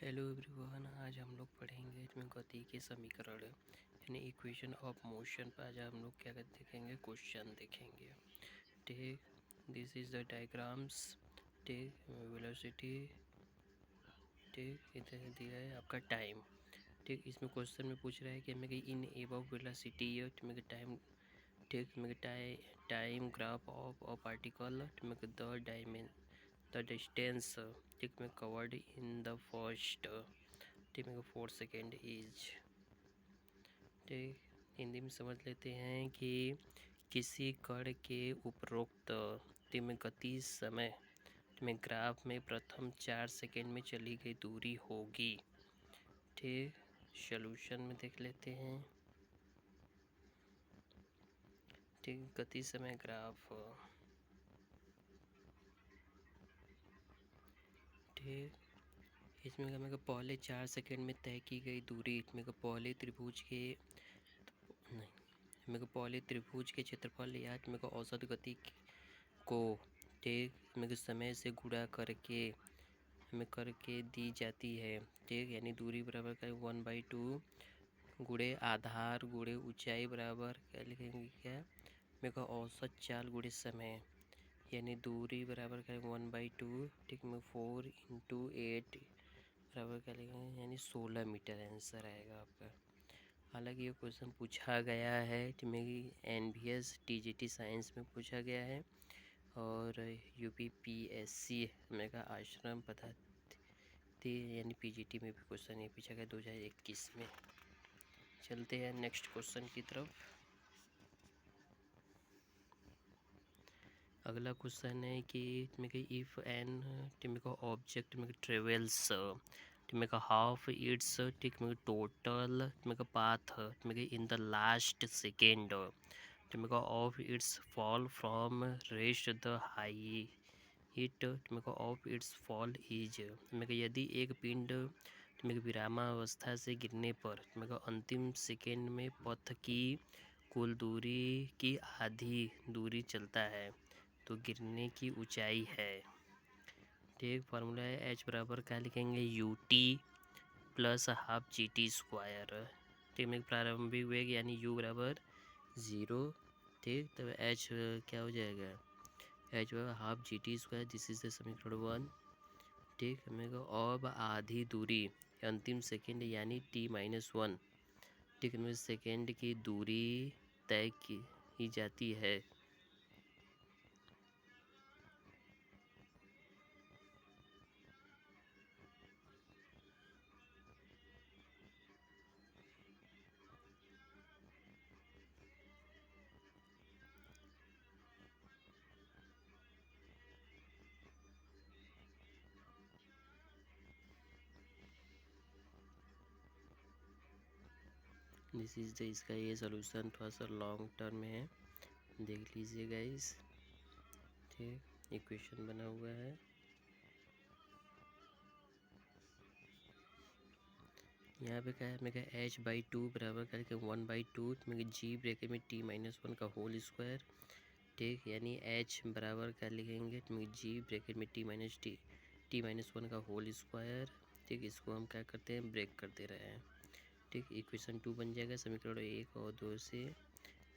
Hello everyone, आज हम लोग पढ़ेंगे इसमें गति के समीकरण यानी इक्वेशन ऑफ मोशन पर। आज हम लोग क्या देखेंगे, क्वेश्चन देखेंगे। ठीक, दिस इज द डायग्राम्स। ठीक, वेलोसिटी। ठीक, इधर दिया है आपका टाइम। ठीक, इसमें क्वेश्चन में पूछ रहा है कि मेरे इन एबव वेलोसिटी मेरे टाइम। ठीक, मेरे time graph of a particle मेरे द डिस्टेंस ठीक में कवर्ड इन द फर्स्ट ठीक में 4 सेकेंड इज। ठीक, हिंदी में समझ लेते हैं कि किसी कण के उपरोक्त में गति समय में ग्राफ में प्रथम 4 सेकेंड में चली गई दूरी होगी। ठीक, सॉल्यूशन में देख लेते हैं। ठीक, गति समय ग्राफ। ठीक, इसमें हमें पहले 4 सेकेंड में तय की गई दूरी इसमें पहले त्रिभुज के नहीं मेरे को पहले त्रिभुज के क्षेत्रफल या मेरे को औसत गति को ठीक मेरे को समय से गुणा करके दी जाती है। ठीक, यानी दूरी बराबर का 1/2 गुणे आधार गुणे ऊंचाई बराबर क्या लिखेंगे, क्या मेरे को औसत चाल गुणे समय, यानी दूरी बराबर का 1/2 ठीक में 4 × 8 बराबर क्या लिखेंगे, यानी 16 मीटर आंसर आएगा आपका। हालांकि ये क्वेश्चन पूछा गया है कि मेरी NVS TGT साइंस में पूछा गया है और UPPSC मेगा आश्रम पद्धति यानी PGT में भी क्वेश्चन ये पूछा गया 2021 में। चलते हैं नेक्स्ट क्वेश्चन की तरफ। अगला क्वेश्चन है कि if an object travels half its total path in the last second of its fall from rest the height of its fall is। यदि एक पिंड विरामावस्था से गिरने पर अंतिम सेकेंड में पथ की कुल दूरी की आधी दूरी चलता है तो गिरने की ऊंचाई है। ठीक, फार्मूला है H बराबर क्या लिखेंगे, UT प्लस हाफ GT²। ठीक, में प्रारंभिक वेग यानी U बराबर 0। ठीक, तब H क्या हो जाएगा, H बराबर half GT²। This is the समीकरण 1। ठीक, हमें अब आधी दूरी अंतिम सेकेंड यानी T-1 ठीक में सेकेंड की दूरी तय की जाती है। दिस इज द इसका ये सॉल्यूशन थोड़ा सा लॉन्ग टर्म में है, देख लीजिए गाइस। ठीक, इक्वेशन बना हुआ है। यहाँ पे क्या है, मेरे H/2 बराबर करके 1/2 मेरे G ब्रैकेट में T-1 का होल स्क्वायर। ठीक, यानी H बराबर क्या लिखेंगे, मेरे G ब्रैकेट में T-1 का होल स्क्वायर। ठीक, इसको हम क्या करते हैं, ब्रेक कर दे रहे हैं। ठीक, इक्वेशन 2 बन जाएगा समीकरण 1 और 2 से।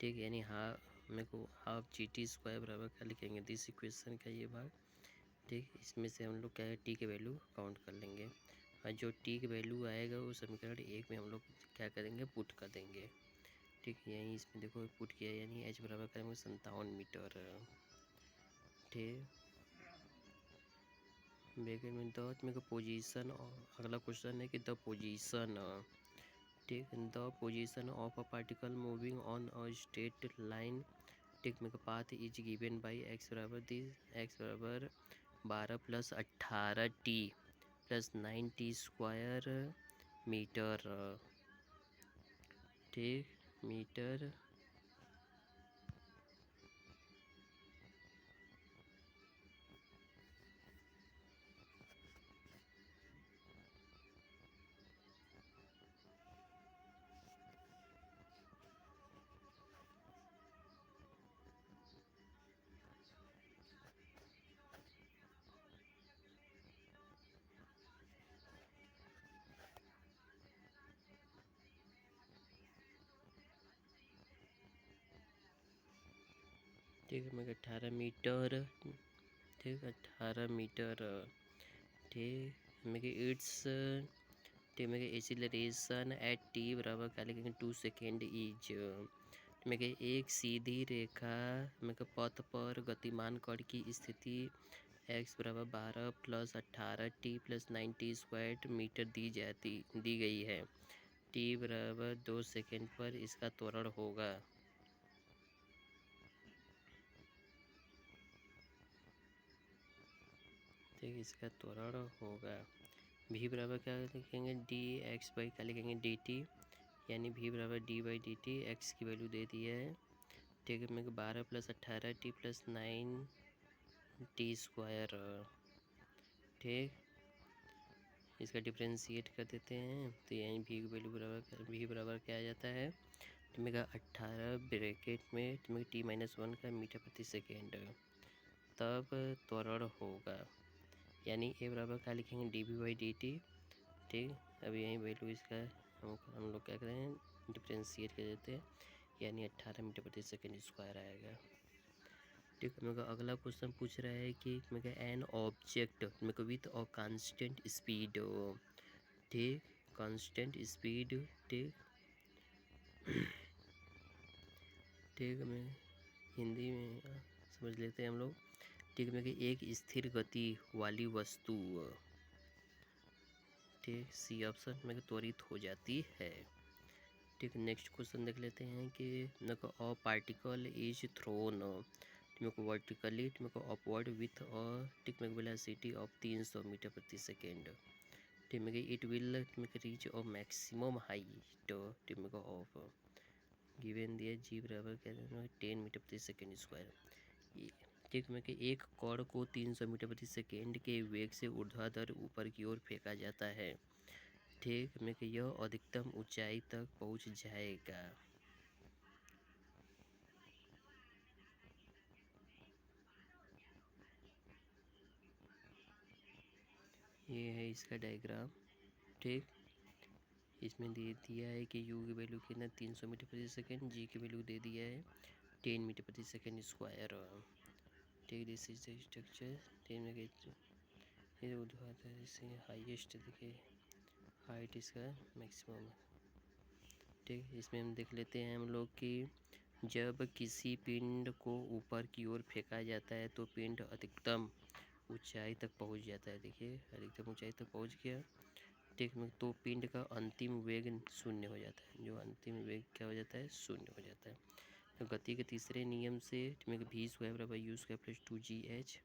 ठीक, यानी मेरे को हाफ GT² बराबर क्या लिखेंगे, दिस इक्वेशन का ये भाग। ठीक, इसमें से हम लोग क्या है, टी के वैल्यू काउंट कर लेंगे और जो टी के वैल्यू आएगा वो समीकरण 1 में हम लोग क्या करेंगे, पुट कर देंगे। ठीक, यहीं इसमें देखो पुट किया, यानी H बराबर करेंगे 57 मीटर। ठीक, ब्रैकेट में मेरे को पोजीशन। अगला क्वेश्चन है कि द पोजीशन। ठीक, the position of a particle moving on a straight line ठीक मेरे को path is given by x बराबर 12 + 18t + 9t² मीटर। ठीक, मीटर। ठीक है, मेरे 18 मीटर, ठीक 18 मीटर, ठीक मेरे इट्स, ठीक मेरे एक्सीलरेशन एट टी बराबर क्या लिखेंगे 2 सेकेंड इज, मेरे एक सीधी रेखा मेरे पथ पर गतिमान कण की स्थिति x बराबर 12 plus 18 t plus 90 square metre दी गई है। t बराबर 2 सेकेंड पर इसका त्वरण होगा। ठीक, इसका त्वरण होगा। v बराबर क्या लिखेंगे डी एक्स बाई क्या लिखेंगे डी टी, यानी v बराबर D by D T, x की वैल्यू दे दी है। ठीक है, मेरे 12 plus 18 t plus 9 T square, ठीक इसका डिफ्रेंशिएट कर देते हैं तो यहीं v की वैल्यू बराबर क्या आ जाता है, तो मेरा 18 ब्रैकेट में तो मेरा t-1 का मीटर प्रति सेकेंड, तब त्वरण होगा, यानी a बराबर क्या लिखेंगे D B by D T. ठीक, अभी यहीं वैल्यू इसका हम लोग क्या करें डिफ्रेंशिएट कर देते हैं, यानी 18 मीटर प्रति सेकेंड स्क्वायर आएगा। ठीक, मेरे को अगला क्वेश्चन पूछ रहा है कि मेरे को एन ऑब्जेक्ट मेरे को विथ और कांस्टेंट स्पीड, ठीक कांस्टेंट स्पीड, ठीक ठीक मैं हिंदी में समझ लेते हैं हम लोग। ठीक, मेरे को एक स्थिर गति वाली वस्तु, ठीक सी ऑप्शन मेरे को त्वरित हो जाती है। ठीक, नेक्स्ट क्वेश्चन देख लेते हैं कि मेरे को अ पार्टिकल इज थ्रोन मेरे को वर्टिकली मेरे को अपवर्ड विथ ठीक मेरे को वेलोसिटी ऑफ 300 मीटर प्रति सेकेंड। ठीक, मेरे इट विल मेरे को रीच और मैक्सिमम हाइट ठीक मेरे को ऑफ गिवन दिया जी बराबर क्या 10 मीटर प्रति सेकेंड स्क्वायर। ठीक, मेरे को एक कण को 300 मीटर प्रति सेकेंड के वेग से ऊर्ध्वाधर ऊपर की ओर फेंका जाता है। ठीक, मेरे को यह अधिकतम ऊंचाई तक पहुंच जाएगा। ये है इसका डायग्राम। ठीक, इसमें दे दिया है कि यू की वैल्यू कितना 300 मीटर प्रति सेकेंड, जी की वैल्यू दे दिया है 10 मीटर प्रति सेकेंड स्क्वायर। ठीक, दिस इज द स्ट्रक्चर। ये ऊर्ध्वाधर से हाईएस्ट देखिए हाइट इसका मैक्सिमम। ठीक, इसमें हम देख लेते हैं हम लोग कि जब किसी पिंड को ऊपर की ओर फेंका जाता है तो पिंड अधिकतम ऊंचाई तक पहुंच जाता है। देखिए अधिकतम ऊंचाई तक पहुंच गया। ठीक, तो पिंड का अंतिम वेग शून्य हो जाता है, जो अंतिम वेग क्या हो जाता है शून्य हो जाता है। तो गति के तीसरे नियम से v स्क्वायर बराबर यू स्क्वायर प्लस 2gh।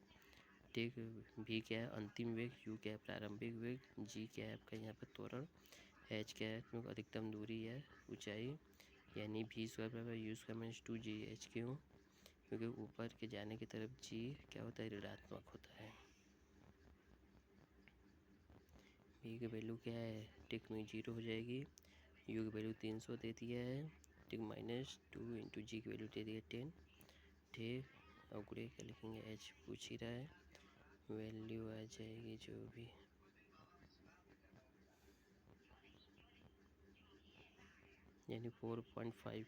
ठीक, v क्या है अंतिम वेग, u क्या है प्रारंभिक वेग, g क्या है आपका यहाँ पर त्वरण, h क्या है अधिकतम दूरी है ऊंचाई, यानी v स्क्वायर बराबर यू स्क्वायर माइनस 2gh। क्यों, क्योंकि ऊपर के जाने की तरफ g क्या होता है ऋणात्मक होता है। v की वैल्यू क्या है टिक में 0 हो जाएगी, u की वैल्यू 300 दे दिया है, टिक माइनस 2 इंटू जी की वैल्यू दे दिया 10। ठीक, और गुड़े क्या लिखेंगे h पूछ ही रहा है, वैल्यू आ जाएगी जो भी यानी 4.5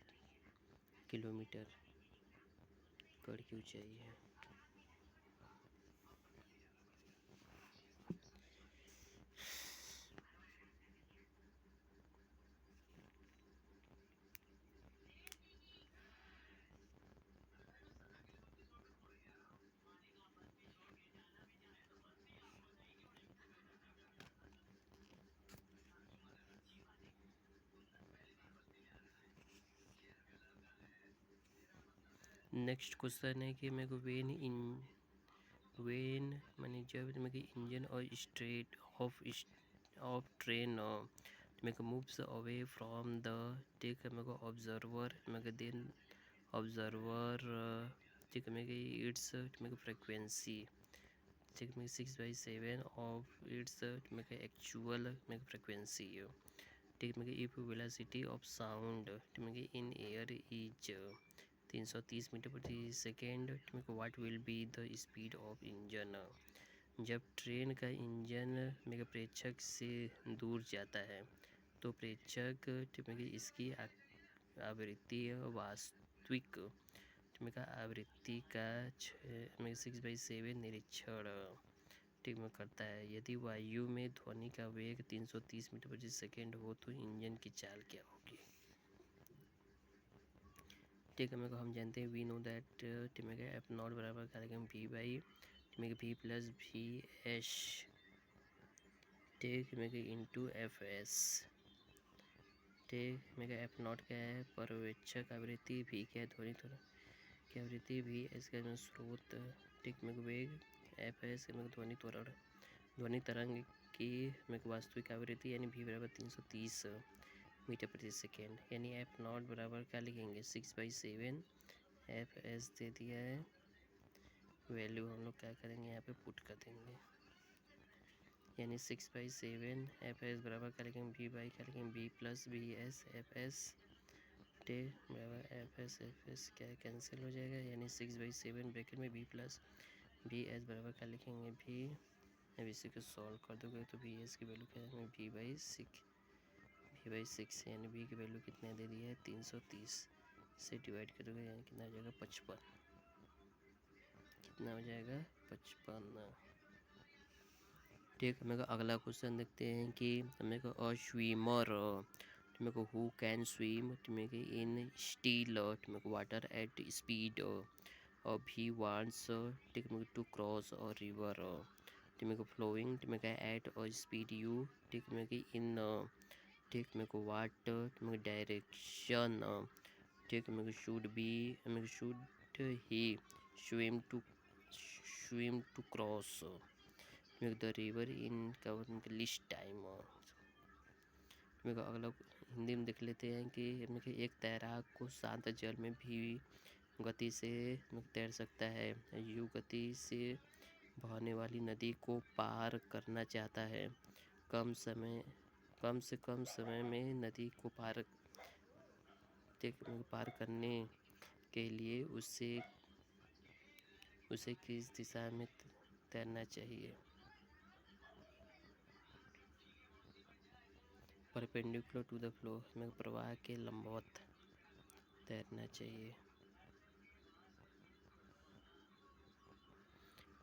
किलोमीटर कड़ की ऊंचाई है। नेक्स्ट क्वेश्चन है कि मेरे को वेन माने जब मेरे को इंजन और स्ट्रेट ऑफ ट्रेन मेरे को moves away from the take मेरे को ऑब्जर्वर मेरे को देन ऑब्जर्वर ठीक मेरे को इट्स मेरे को फ्रिक्वेंसी ठीक मेरे 6/7 ऑफ इट्स मेरे को एक्चुअल मेरे को फ्रिक्वेंसी ठीक मेरे इफ वेलोसिटी ऑफ साउंड मेरे इन एयर इज 330 मीटर प्रति सेकेंड मेरे को what will be the speed of engine. जब ट्रेन का इंजन मेरे प्रेक्षक से दूर जाता है तो प्रेक्षक मेरे इसकी आवृत्ति वास्तविक ठीक है आवृत्ति का 6/7 निरीक्षण ठीक में करता है। यदि वायु में ध्वनि का वेग 330 मीटर प्रति सेकेंड हो तो इंजन की चाल क्या होगी। ठीक है, मेरे को हम जानते हैं वी नो दैट ठीक है एफ नॉट बराबर करेंगे V by V plus V S ठीक है इंटू एफ एस। ठीक है एफ नॉट क्या है पर्यवेक्षक आवृत्ति, भी क्या है ध्वनि की आवृत्ति, भी एस का स्रोत ठीक में वेग, एफ एस ध्वनि त्वरण ध्वनि तरंग की वास्तविक आवृत्ति यानी भी बराबर 330 मीटर प्रति सेकेंड। यानी एफ नॉट बराबर क्या लिखेंगे 6/7 एफ एस दे दिया है, वैल्यू हम लोग क्या करेंगे यहाँ पे पुट कर देंगे। यानी 6/7 एफ एस बराबर क्या लिखेंगे बी बाई क्या लिखेंगे B plus B S F S टे बराबर एफ एस क्या कैंसिल हो जाएगा। यानी 6/7 ब्रैकेट में बी प्लस बी एस बराबर क्या लिखेंगे भी। अब इसी को सॉल्व कर दोगे तो बी एस की वैल्यू क्या है v/6 यानी बी की वैल्यू कितने दे दी है 330 से डिवाइड कर दोगे यानी कितना हो जाएगा 55। कितना हो जाएगा 55। ठीक है, मेरे को अगला क्वेश्चन देखते हैं कि मेरे को अ स्विमर मेरे को हु कैन स्विम मेरे को इन स्टील मेरे को वाटर एट स्पीड और ही वांट्स ठीक मेरे को टू क्रॉस और रिवर मेरे को फ्लोइंग मेरे को एट और स्पीड यू ठीक मेरे को इन ठीक मेरे को वाट मेरे को डायरेक्शन ठीक मेरे को शुड बी मेरे को should he swim to cross मेरे the river in cover list time. मेरे को अगला हिंदी में देख लेते हैं कि मेरे एक तैराक को शांत जल में भी गति से तैर सकता है। यू गति से बहने वाली नदी को पार करना चाहता है। कम से कम समय में नदी को पार करने के लिए उसे किस दिशा में तैरना चाहिए। परपेंडिकुलर टू द फ्लो में प्रवाह के लंबवत तैरना चाहिए।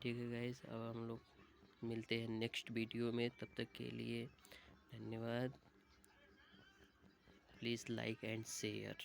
ठीक है गाइस, अब हम लोग मिलते हैं नेक्स्ट वीडियो में, तब तक के लिए धन्यवाद। Please like and share.